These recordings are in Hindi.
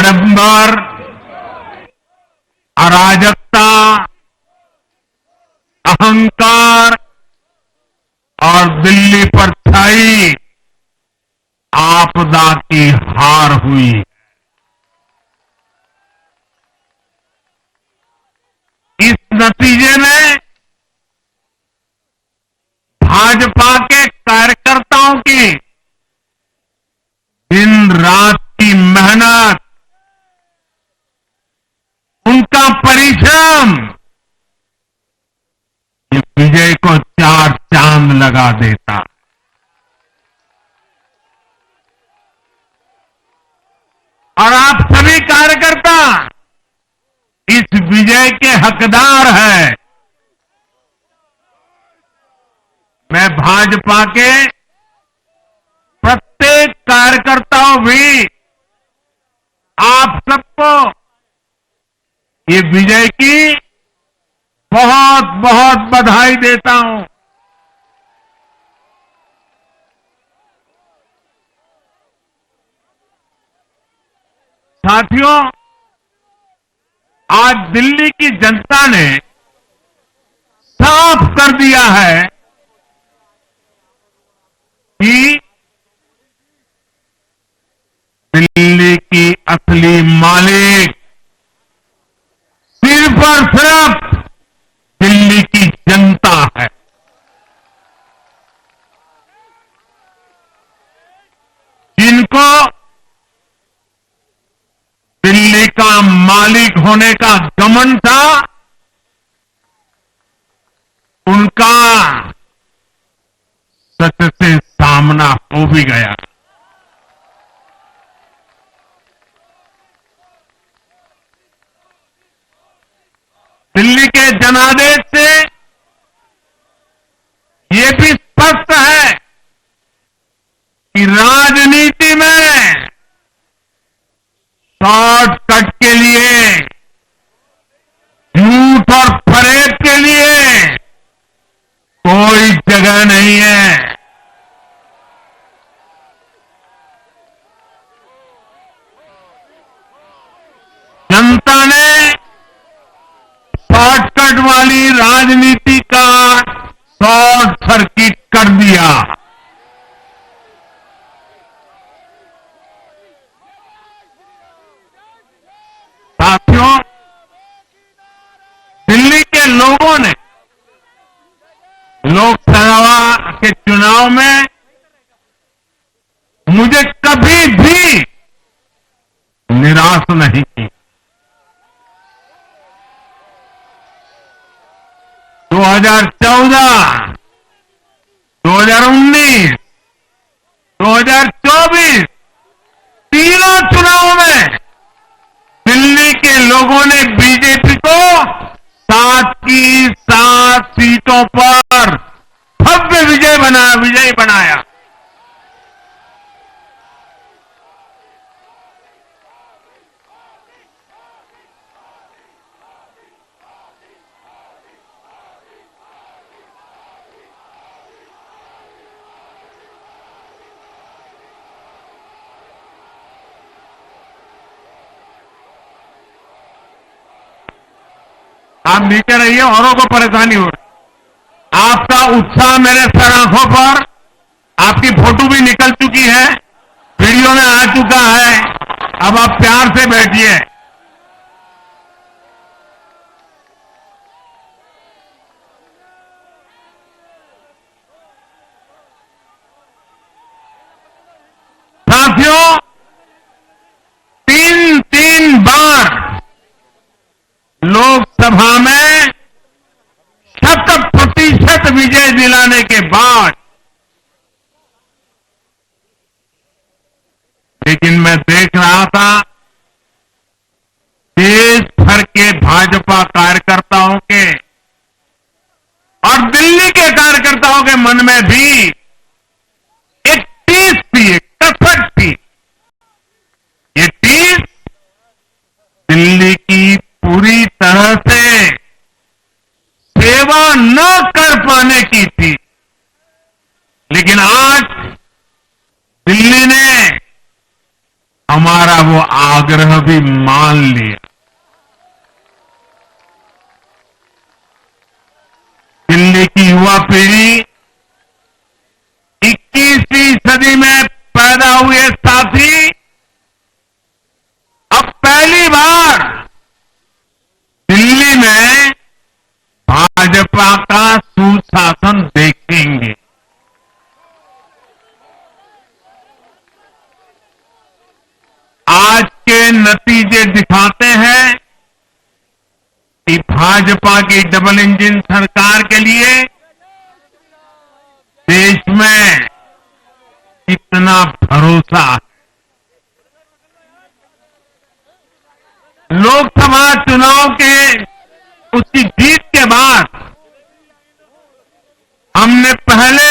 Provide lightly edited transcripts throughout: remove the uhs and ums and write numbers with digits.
आडंबर, अराजकता, अहंकार और दिल्ली पर छाई आपदा की हार हुई। इस नतीजे में भाजपा के कार्यकर्ताओं की दिन रात की मेहनत, उनका परिश्रम ये विजय को चार चांद लगा देता। और आप सभी कार्यकर्ता इस विजय के हकदार हैं। मैं भाजपा के प्रत्येक कार्यकर्ताओं भी आप सबको ये विजय की बहुत बहुत बधाई देता हूं। साथियों, आज दिल्ली की जनता ने साफ कर दिया है कि दिल्ली की असली मालिक सिर्फ और सिर्फ दिल्ली की जनता है। जिनको दिल्ली का मालिक होने का घमंड था, उनका सच से सामना हो भी गया। दिल्ली के जनादेश से ये भी स्पष्ट है कि राजनीति में शॉर्टकट के लिए, झूठ और फरेब के लिए कोई जगह नहीं है। जनता ने शॉर्टकट वाली राजनीति का शॉर्ट सर्किट कर दिया। साथियों, दिल्ली के लोगों ने लोकसभा के चुनाव में मुझे कभी भी निराश नहीं की। 2014, 2019, 2024 तीनों चुनावों में दिल्ली के लोगों ने बीजेपी को 7 की 7 सीटों पर भव्य विजयी बनाया। आप नीचे रहिए, औरों को परेशानी हो रही। आपका उत्साह मेरे सर आंखों पर, आपकी फोटो भी निकल चुकी है, वीडियो में आ चुका है। अब आप प्यार से बैठिए। साथियों, 3 बार लोकसभा में 100% विजय दिलाने के बाद, लेकिन मैं देख रहा था देश भर के भाजपा कार्यकर्ताओं के और दिल्ली के कार्यकर्ताओं के मन में भी एक टीस थी, एक कसक थी। ये टीस दिल्ली की पूरी तरह से सेवा न कर पाने की थी। लेकिन आज दिल्ली ने हमारा वो आग्रह भी मान लिया। दिल्ली की युवा पीढ़ी 21वीं सदी में पैदा हुए साथी अब पहली बार दिल्ली में भाजपा का सुशासन देखेंगे। आज के नतीजे दिखाते हैं कि भाजपा की डबल इंजन सरकार के लिए देश में कितना भरोसा है। लोकसभा चुनाव के उसकी जीत के बाद हमने पहले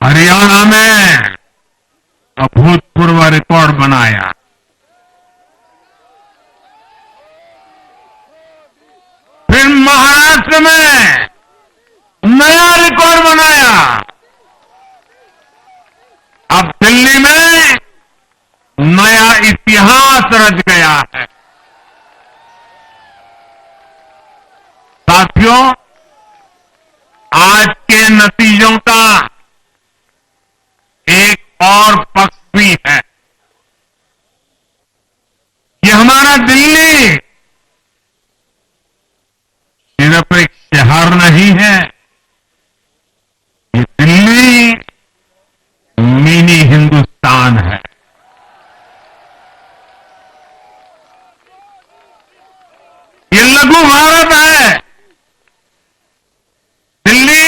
हरियाणा में अभूतपूर्व रिकॉर्ड बनाया, फिर महाराष्ट्र में नया रिकॉर्ड बनाया, अब दिल्ली में नया इतिहास रच गया है। साथियों, आज के नतीजों का एक और पक्ष भी है। ये हमारा दिल्ली सिर्फ एक शहर नहीं है, ये दिल्ली मिनी हिंदुस्तान है। ये लघु भारत है। दिल्ली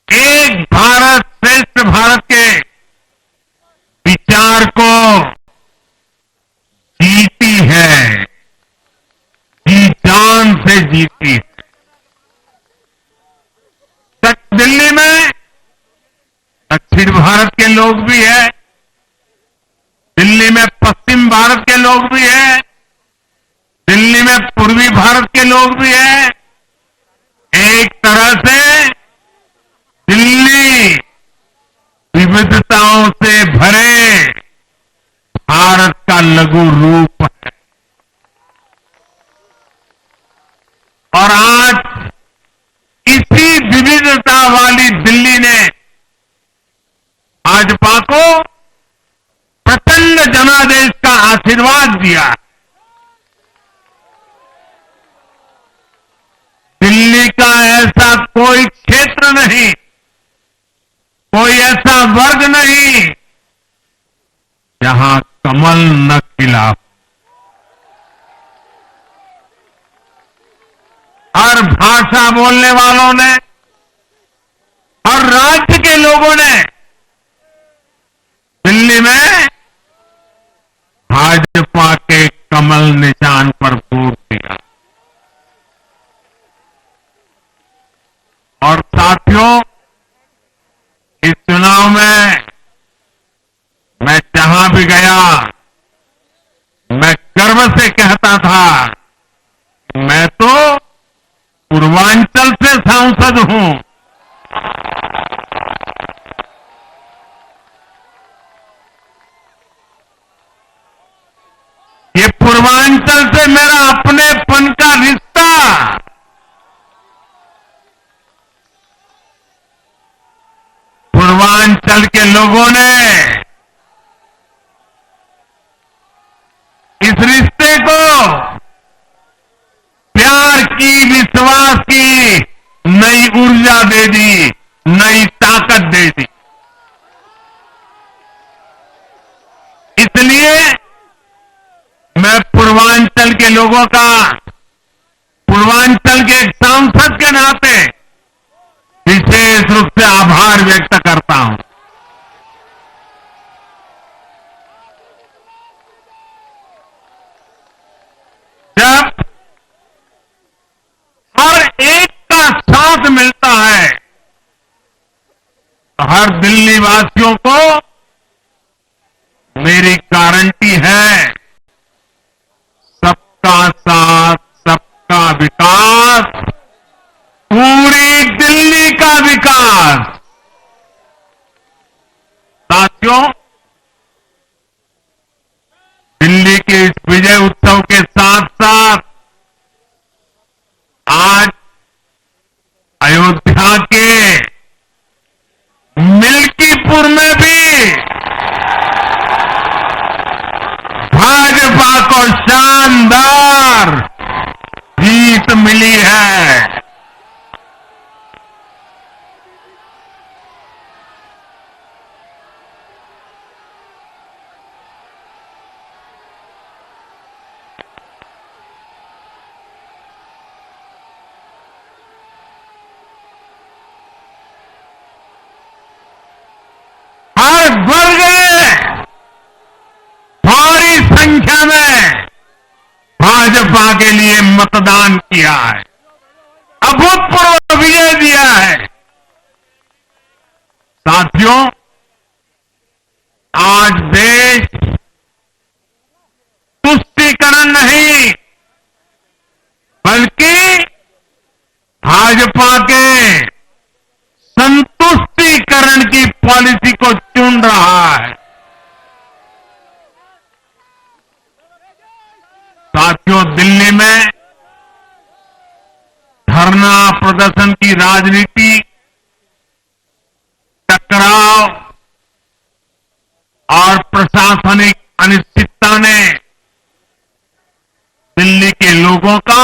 एक भारत श्रेष्ठ भारत के विचार को जीती है, जी जान से जीती है। दिल्ली में दक्षिण भारत के लोग भी हैं, दिल्ली में पश्चिम भारत के लोग भी हैं, दिल्ली में पूर्वी भारत के लोग भी हैं। एक तरह से दिल्ली विविधताओं से भरे भारत का लघु रूप है। और आज इसी विविधता वाली दिल्ली ने भाजपा को प्रचंड जनादेश का आशीर्वाद दिया। दिल्ली का ऐसा कोई क्षेत्र नहीं, कोई ऐसा वर्ग नहीं जहां कमल न खिला। हर भाषा बोलने वालों ने, हर राज्य के लोगों ने दिल्ली में भाजपा के कमल निशान पर वोट दिया। और साथियों, इस चुनाव में मैं जहां भी गया, मैं गर्व से कहता था, मैं तो पूर्वांचल से सांसद हूं। ये पूर्वांचल से मेरा अपनेपन का रिश्ता, पूर्वांचल के लोगों ने इस रिश्ते को प्यार की, विश्वास की नई ऊर्जा दे दी, नई ताकत दे दी। इसलिए मैं पूर्वांचल के लोगों का, पूर्वांचल के एक सांसद के नाते विशेष रूप से आभार व्यक्त करता हूं। जब हर एक का साथ मिलता है तो हर दिल्ली वासियों को मेरी गारंटी है, सबका साथ, सबका विकास, पूरी दिल्ली का विकास। साथियों, के इस विजय उत्सव के साथ साथ आज अयोध्या के मिल्कीपुर में भी भाजपा को शानदार जीत मिली है। हाथ भर गए, भारी संख्या में भाजपा के लिए मतदान किया है, अभूतपूर्व विजय दिया है। साथियों, आज देश तुष्टीकरण नहीं बल्कि भाजपा के संतुष्टीकरण की पॉलिसी को चुन रहा है। साथियों, दिल्ली में धरना प्रदर्शन की राजनीति, टकराव और प्रशासनिक अनिश्चितता ने दिल्ली के लोगों का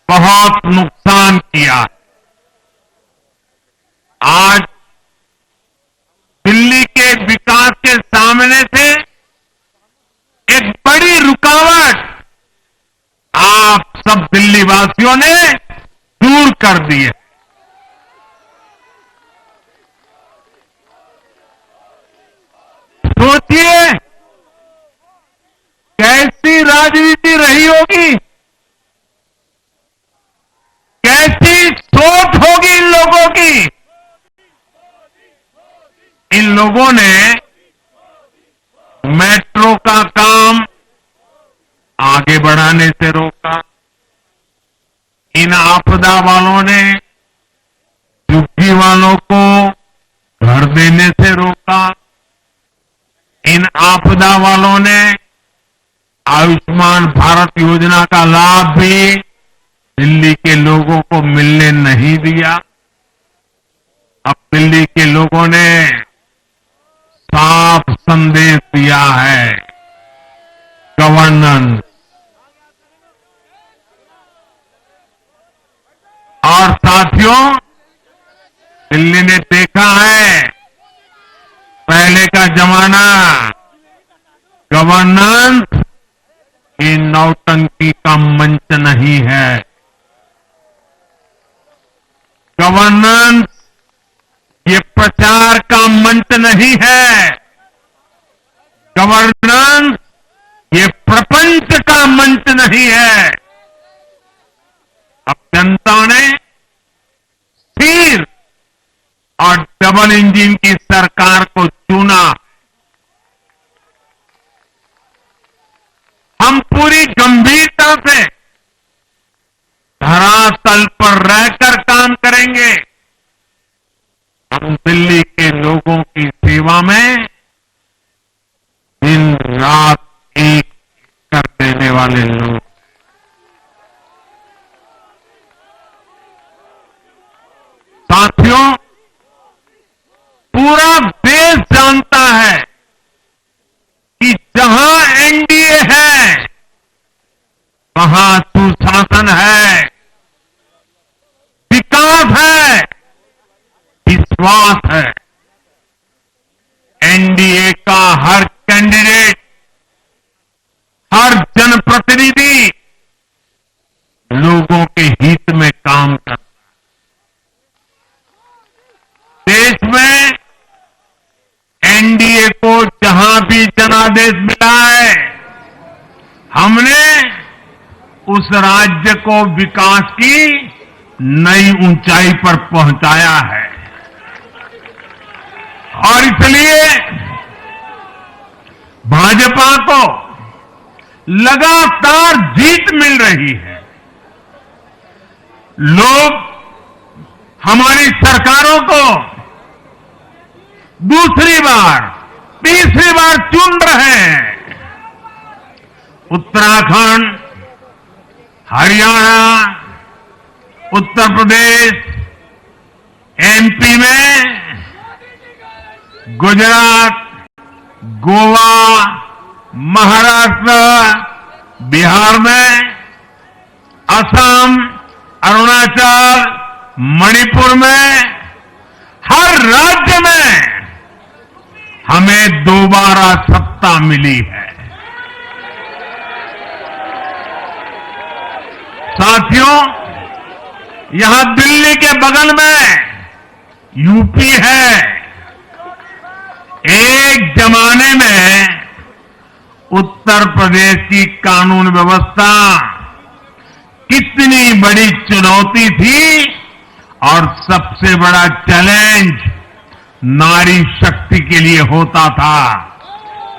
बहुत नुकसान किया। आज दिल्ली के विकास के सामने से एक बड़ी रुकावट आप सब दिल्ली वासियों ने दूर कर दी है। सोचिए कैसी राजनीति रही होगी, कैसी सोच होगी इन लोगों की। इन लोगों ने मेट्रो का काम आगे बढ़ाने से रोका, इन आपदा वालों ने झुग्गी वालों को घर देने से रोका, इन आपदा वालों ने आयुष्मान भारत योजना का लाभ भी दिल्ली के लोगों को मिलने नहीं दिया। अब दिल्ली के लोगों ने साफ संदेश दिया है, गवर्नेंस। और साथियों, दिल्ली ने देखा है पहले का जमाना, गवर्नेंस ये नौटंकी का मंच नहीं है। गवर्नेंस ये प्रचार का मंच नहीं है। गवर्नेंस ये प्रपंच का मंच नहीं है। अब जनता ने स्थिर और डबल इंजन की सरकार को चुना। हम पूरी गंभीरता से धरातल पर रहकर काम करेंगे। हम दिल्ली के लोगों की सेवा में दिन रात एक कर देने वाले लोग। साथियों, पूरा देश जानता है कि जहां एनडीए है वहां सुशासन है, विकास है, विश्वास है। एनडीए का हर कैंडिडेट, हर जनप्रतिनिधि लोगों के हित में काम करता है। देश में एनडीए को जहां भी जनादेश मिला है, हमने उस राज्य को विकास की नई ऊंचाई पर पहुंचाया है। और इसलिए भाजपा को लगातार जीत मिल रही है। लोग हमारी सरकारों को दूसरी बार, तीसरी बार चुन रहे हैं। उत्तराखंड, हरियाणा, उत्तर प्रदेश, एमपी में, गुजरात, गोवा, महाराष्ट्र, बिहार में, असम, अरुणाचल, मणिपुर में, हर राज्य में हमें दोबारा सत्ता मिली है। साथियों, यहां दिल्ली के बगल में यूपी है। एक जमाने में उत्तर प्रदेश की कानून व्यवस्था कितनी बड़ी चुनौती थी और सबसे बड़ा चैलेंज नारी शक्ति के लिए होता था।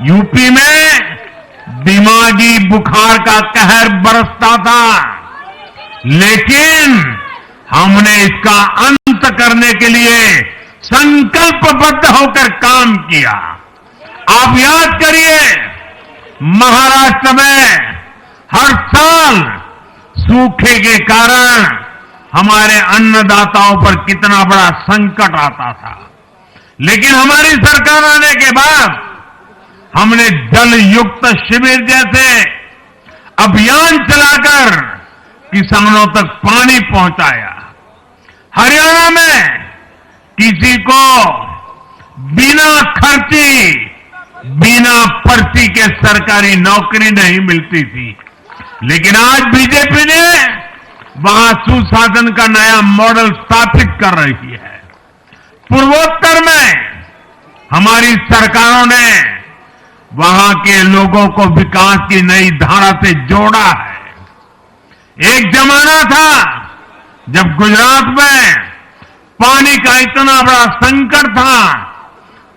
यूपी में दिमागी बुखार का कहर बरसता था, लेकिन हमने इसका अंत करने के लिए संकल्पबद्ध होकर काम किया। आप याद करिए, महाराष्ट्र में हर साल सूखे के कारण हमारे अन्नदाताओं पर कितना बड़ा संकट आता था, लेकिन हमारी सरकार आने के बाद हमने जल युक्त शिविर जैसे अभियान चलाकर किसानों तक पानी पहुंचाया। हरियाणा में किसी को बिना खर्ची, बिना पर्ची के सरकारी नौकरी नहीं मिलती थी, लेकिन आज बीजेपी ने वहां सुशासन का नया मॉडल स्थापित कर रही है। पूर्वोत्तर में हमारी सरकारों ने वहां के लोगों को विकास की नई धारा से जोड़ा है। एक जमाना था जब गुजरात में पानी का इतना बड़ा संकट था,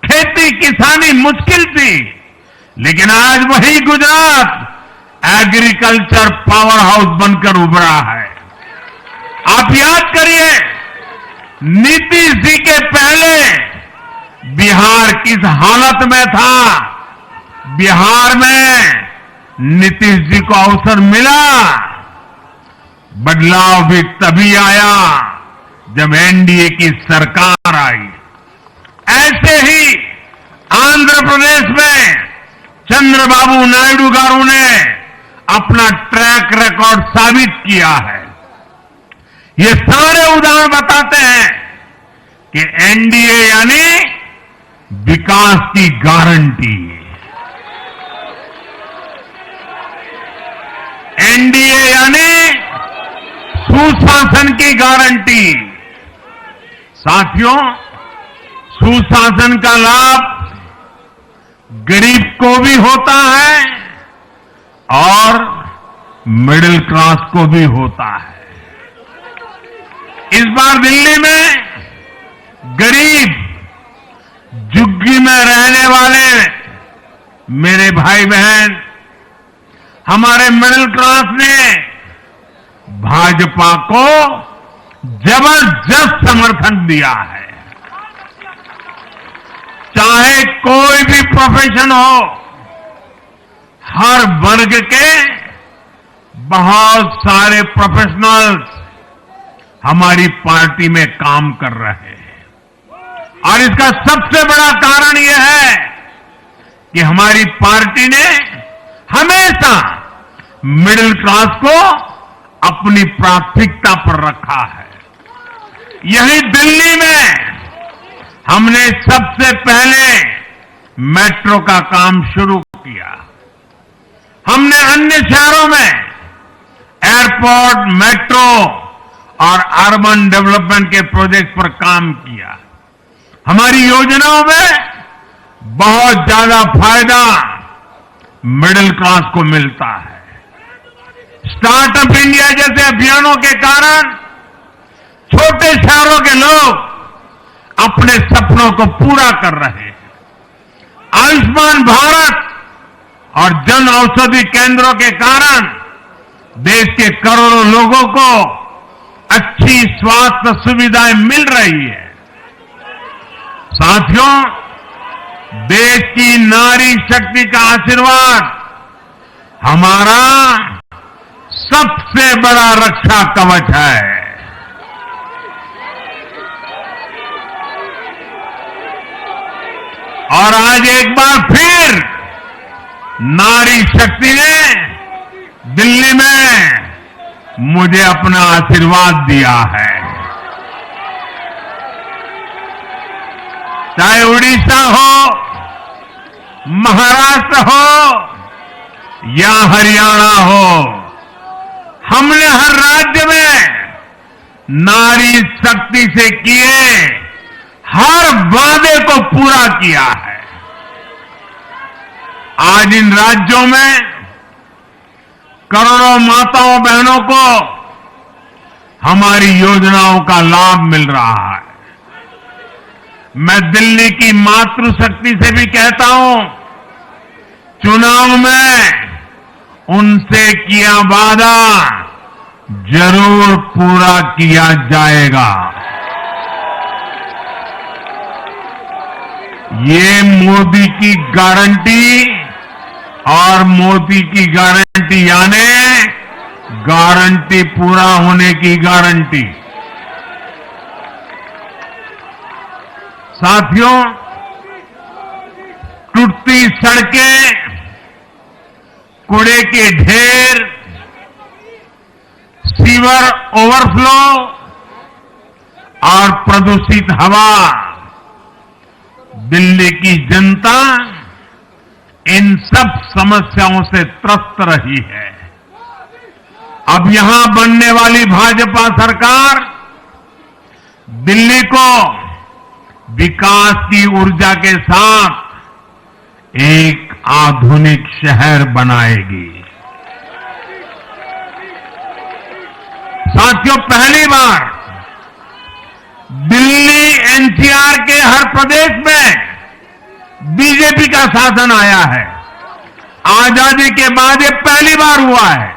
खेती किसानी मुश्किल थी, लेकिन आज वही गुजरात एग्रीकल्चर पावर हाउस बनकर उभरा है। आप याद करिए, नीतीश जी के पहले बिहार किस हालत में था। बिहार में नीतीश जी को अवसर मिला। बदलाव भी तभी आया जब एनडीए की सरकार आई। ऐसे ही आंध्र प्रदेश में चंद्रबाबू नायडू गारू ने अपना ट्रैक रिकॉर्ड साबित किया है। ये सारे उदाहरण बताते हैं कि एनडीए यानी विकास की गारंटी। एनडीए यानी सुशासन की गारंटी। साथियों, सुशासन का लाभ गरीब को भी होता है और मिडिल क्लास को भी होता है। इस बार दिल्ली में गरीब, झुग्गी में रहने वाले मेरे भाई बहन, हमारे मिडिल क्लास ने भाजपा को जबरदस्त समर्थन दिया है। चाहे कोई भी प्रोफेशन हो, हर वर्ग के बहुत सारे प्रोफेशनल्स हमारी पार्टी में काम कर रहे हैं। और इसका सबसे बड़ा कारण यह है कि हमारी पार्टी ने हमेशा मिडिल क्लास को अपनी प्राथमिकता पर रखा है। यही दिल्ली में हमने सबसे पहले मेट्रो का काम शुरू किया। हमने अन्य शहरों में एयरपोर्ट, मेट्रो और अर्बन डेवलपमेंट के प्रोजेक्ट पर काम किया। हमारी योजनाओं में बहुत ज्यादा फायदा मिडिल क्लास को मिलता है। स्टार्टअप इंडिया जैसे अभियानों के कारण छोटे शहरों के लोग अपने सपनों को पूरा कर रहे हैं। आयुष्मान भारत और जन औषधि केंद्रों के कारण देश के करोड़ों लोगों को अच्छी स्वास्थ्य सुविधाएं मिल रही है। साथियों, देश की नारी शक्ति का आशीर्वाद हमारा सबसे बड़ा रक्षा कवच है। और आज एक बार फिर नारी शक्ति ने दिल्ली में मुझे अपना आशीर्वाद दिया है। चाहे उड़ीसा हो, महाराष्ट्र हो या हरियाणा हो, हमने हर राज्य में नारी शक्ति से किए हर वादे को पूरा किया है। आज इन राज्यों में करोड़ों माताओं बहनों को हमारी योजनाओं का लाभ मिल रहा है। मैं दिल्ली की मातृशक्ति से भी कहता हूं, चुनाव में उनसे किया वादा जरूर पूरा किया जाएगा। ये मोदी की गारंटी और मोदी की गारंटी यानी गारंटी पूरा होने की गारंटी। साथियों, टूटती सड़कें, कूड़े के ढेर, सीवर ओवरफ्लो और प्रदूषित हवा, दिल्ली की जनता इन सब समस्याओं से त्रस्त रही है। अब यहां बनने वाली भाजपा सरकार दिल्ली को विकास की ऊर्जा के साथ एक आधुनिक शहर बनाएगी। साथियों, पहली बार दिल्ली एनसीआर के हर प्रदेश में बीजेपी का शासन आया है। आजादी के बाद ये पहली बार हुआ है।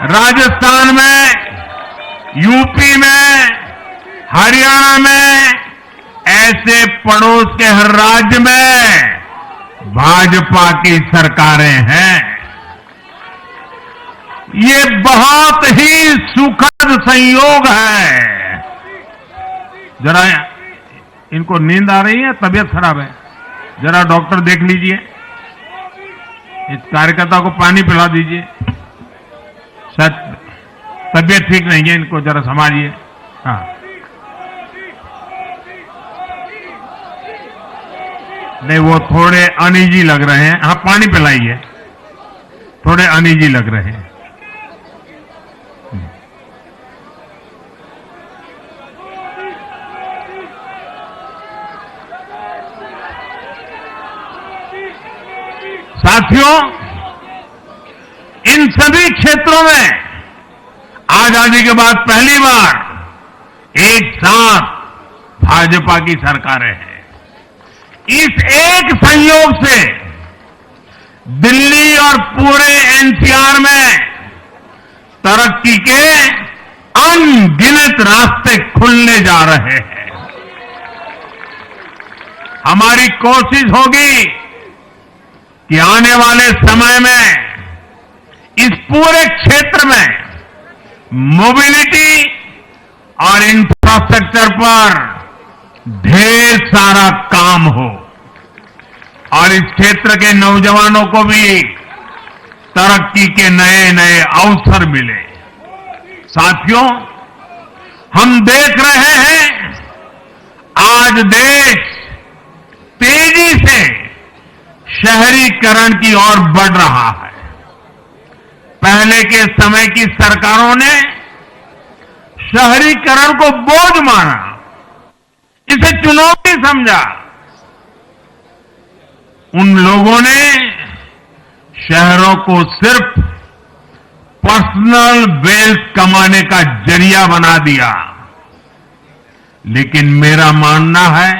राजस्थान में, यूपी में, हरियाणा में, ऐसे पड़ोस के हर राज्य में भाजपा की सरकारें हैं। ये बहुत ही सुखद संयोग है। जरा इनको नींद आ रही है, तबीयत खराब है, जरा डॉक्टर देख लीजिए। इस कार्यकर्ता को पानी पिला दीजिए, शायद तबीयत ठीक नहीं है, इनको जरा संभालिए। हाँ, नहीं, वो थोड़े अनईजी लग रहे हैं। हाँ, पानी पिलाइए, थोड़े अनईजी लग रहे हैं। साथियों, इन सभी क्षेत्रों में आजादी के बाद पहली बार एक साथ भाजपा की सरकारें हैं। इस एक संयोग से दिल्ली और पूरे एनसीआर में तरक्की के अनगिनत रास्ते खुलने जा रहे हैं। हमारी कोशिश होगी कि आने वाले समय में इस पूरे क्षेत्र में मोबिलिटी और इंफ्रास्ट्रक्चर पर ढेर सारा काम हो और इस क्षेत्र के नौजवानों को भी तरक्की के नए नए अवसर मिले। साथियों, हम देख रहे हैं आज देश तेजी से शहरीकरण की ओर बढ़ रहा है। पहले के समय की सरकारों ने शहरीकरण को बोझ माना, इसे चुनौती समझा। उन लोगों ने शहरों को सिर्फ पर्सनल वेल्थ कमाने का जरिया बना दिया। लेकिन मेरा मानना है,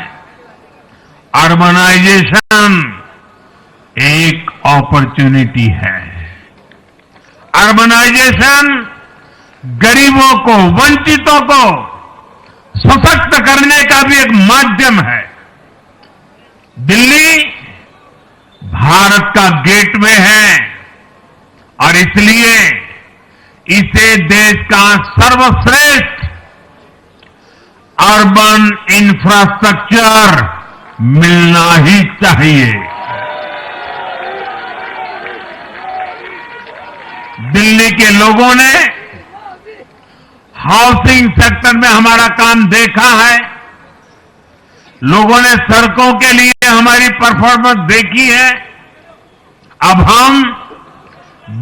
अर्बनाइजेशन एक अपॉर्चुनिटी है। अर्बनाइजेशन गरीबों को, वंचितों को सशक्त करने का भी एक माध्यम है। दिल्ली भारत का गेटवे है और इसलिए इसे देश का सर्वश्रेष्ठ अर्बन इंफ्रास्ट्रक्चर मिलना ही चाहिए। दिल्ली के लोगों ने हाउसिंग सेक्टर में हमारा काम देखा है, लोगों ने सड़कों के लिए हमारी परफॉर्मेंस देखी है। अब हम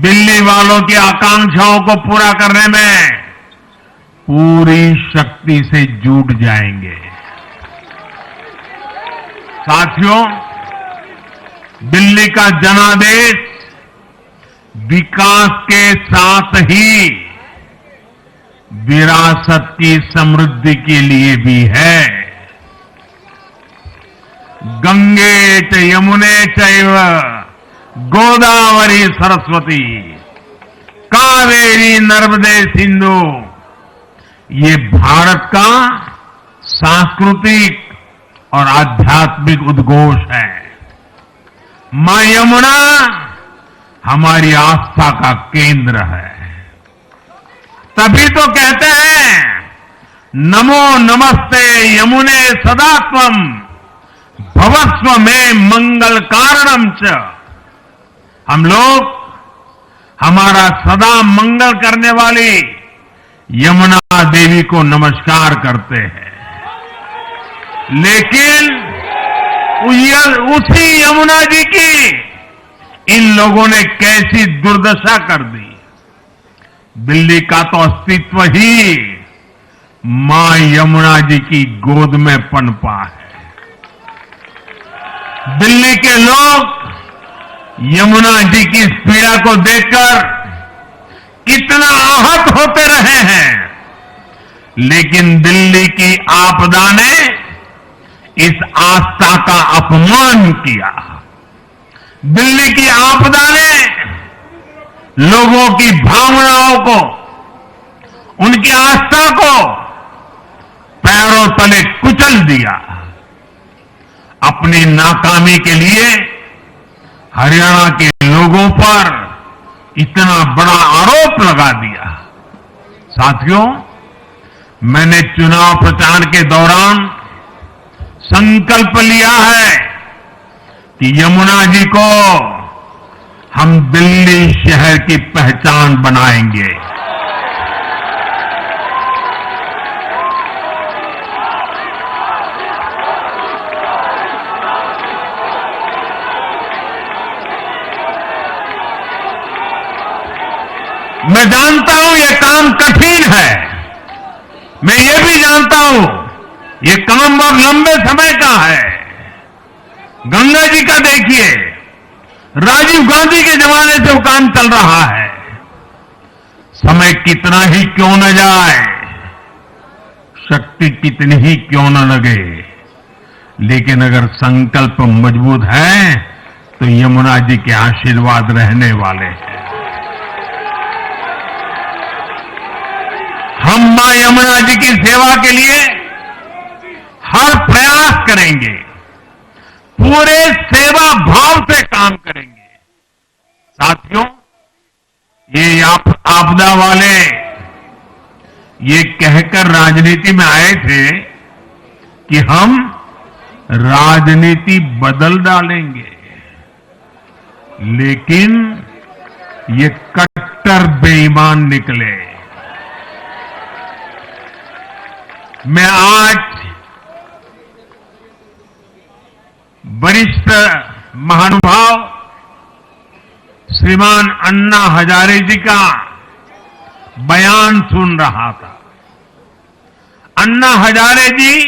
दिल्ली वालों की आकांक्षाओं को पूरा करने में पूरी शक्ति से जुट जाएंगे। साथियों, दिल्ली का जनादेश विकास के साथ ही विरासत की समृद्धि के लिए भी है। गंगे च यमुने चैव गोदावरी सरस्वती कावेरी नर्मदे सिंधु, ये भारत का सांस्कृतिक और आध्यात्मिक उद्घोष है। मां यमुना हमारी आस्था का केंद्र है। तभी तो कहते हैं नमो नमस्ते यमुने सदा त्वम भवस्व में मंगल कारणम च। हम लोग हमारा सदा मंगल करने वाली यमुना देवी को नमस्कार करते हैं, लेकिन उसी यमुना जी की इन लोगों ने कैसी दुर्दशा कर दी। दिल्ली का तो अस्तित्व ही मां यमुना जी की गोद में पनपा है। दिल्ली के लोग यमुना जी की इस पीड़ा को देखकर कितना आहत होते रहे हैं, लेकिन दिल्ली की आपदा ने इस आस्था का अपमान किया। दिल्ली की आपदा ने लोगों की भावनाओं को, उनकी आस्था को पैरों तले कुचल दिया। अपनी नाकामी के लिए हरियाणा के लोगों पर इतना बड़ा आरोप लगा दिया। साथियों, मैंने चुनाव प्रचार के दौरान संकल्प लिया है कि यमुना जी को हम दिल्ली शहर की पहचान बनाएंगे। मैं जानता हूं ये काम कठिन है, मैं ये भी जानता हूं ये काम बहुत लंबे समय का है। गंगा जी का देखिए, राजीव गांधी के जमाने से वो काम चल रहा है। समय कितना ही क्यों न जाए, शक्ति कितनी ही क्यों न लगे, लेकिन अगर संकल्प मजबूत है तो यमुना जी के आशीर्वाद रहने वाले हैं। हम मां यमुना जी की सेवा के लिए हर प्रयास करेंगे, पूरे सेवा भाव से काम करेंगे। साथियों, ये आपदा वाले ये कहकर राजनीति में आए थे कि हम राजनीति बदल डालेंगे, लेकिन ये कट्टर बेईमान निकले। मैं आज वरिष्ठ महानुभाव श्रीमान अन्ना हजारे जी का बयान सुन रहा था। अन्ना हजारे जी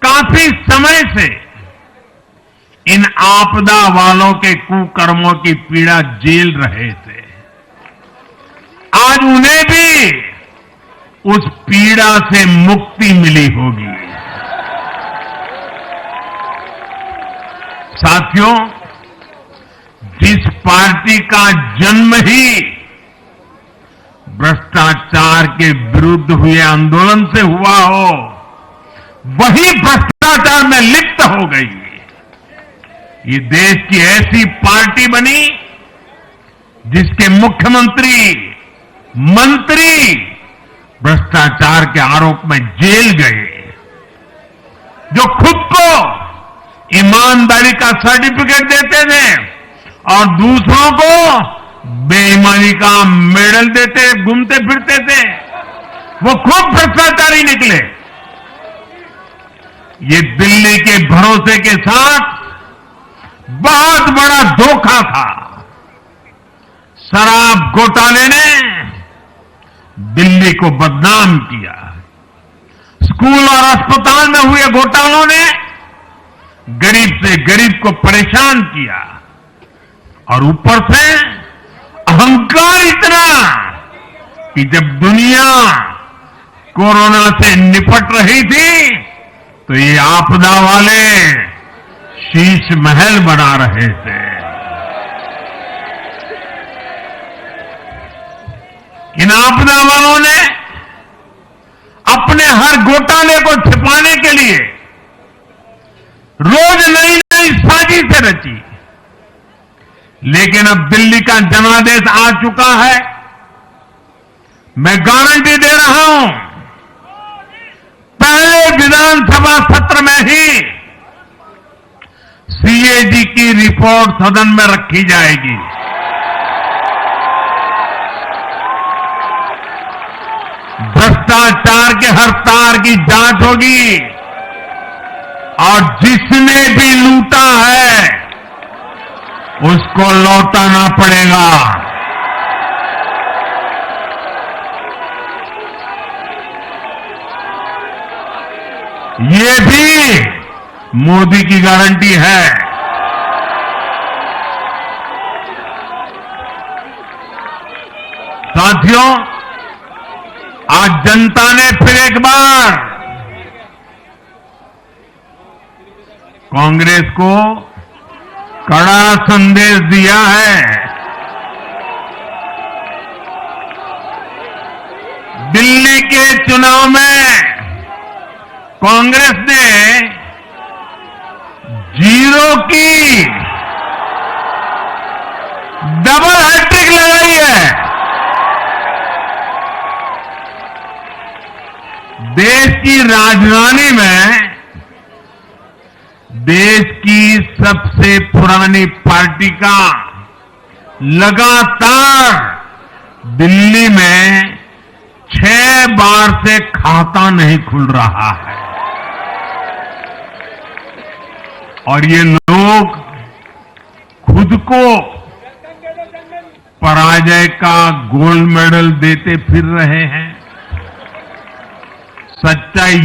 काफी समय से इन आपदा वालों के कुकर्मों की पीड़ा झेल रहे थे। आज उन्हें भी उस पीड़ा से मुक्ति मिली होगी। साथियों, जिस पार्टी का जन्म ही भ्रष्टाचार के विरुद्ध हुए आंदोलन से हुआ हो, वही भ्रष्टाचार में लिप्त हो गई। ये देश की ऐसी पार्टी बनी जिसके मुख्यमंत्री, मंत्री भ्रष्टाचार के आरोप में जेल गए, जो खुद को ईमानदारी का सर्टिफिकेट देते थे और दूसरों को बेईमानी का मेडल देते, घूमते फिरते थे, वो खुद भ्रष्टाचारी निकले। ये दिल्ली के भरोसे के साथ बहुत बड़ा धोखा था। शराब घोटाले ने दिल्ली को बदनाम किया। स्कूल और अस्पताल में हुए घोटालों ने गरीब से गरीब को परेशान किया और ऊपर से अहंकार इतना कि जब दुनिया कोरोना से निपट रही थी तो ये आपदा वाले शीश महल बना रहे थे। इन आपदा वालों ने अपने हर घोटाले को छिपाने के लिए रोज नई नई साजिशें रची, लेकिन अब दिल्ली का जनादेश आ चुका है। मैं गारंटी दे रहा हूं, पहले विधानसभा सत्र में ही सीएजी की रिपोर्ट सदन में रखी जाएगी। भ्रष्टाचार के हर तार की जांच होगी और जिसने भी लूटा है उसको लौटाना पड़ेगा। ये भी मोदी की गारंटी है। साथियों, आज जनता ने फिर एक बार कांग्रेस को कड़ा संदेश दिया है। दिल्ली के चुनाव में कांग्रेस ने जीरो की डबल हैट्रिक लगाई है। देश की राजधानी में देश की सबसे पुरानी पार्टी का लगातार दिल्ली में 6 बार से खाता नहीं खुल रहा है और ये लोग खुद को पराजय का गोल्ड मेडल देते फिर रहे हैं। सच्चाई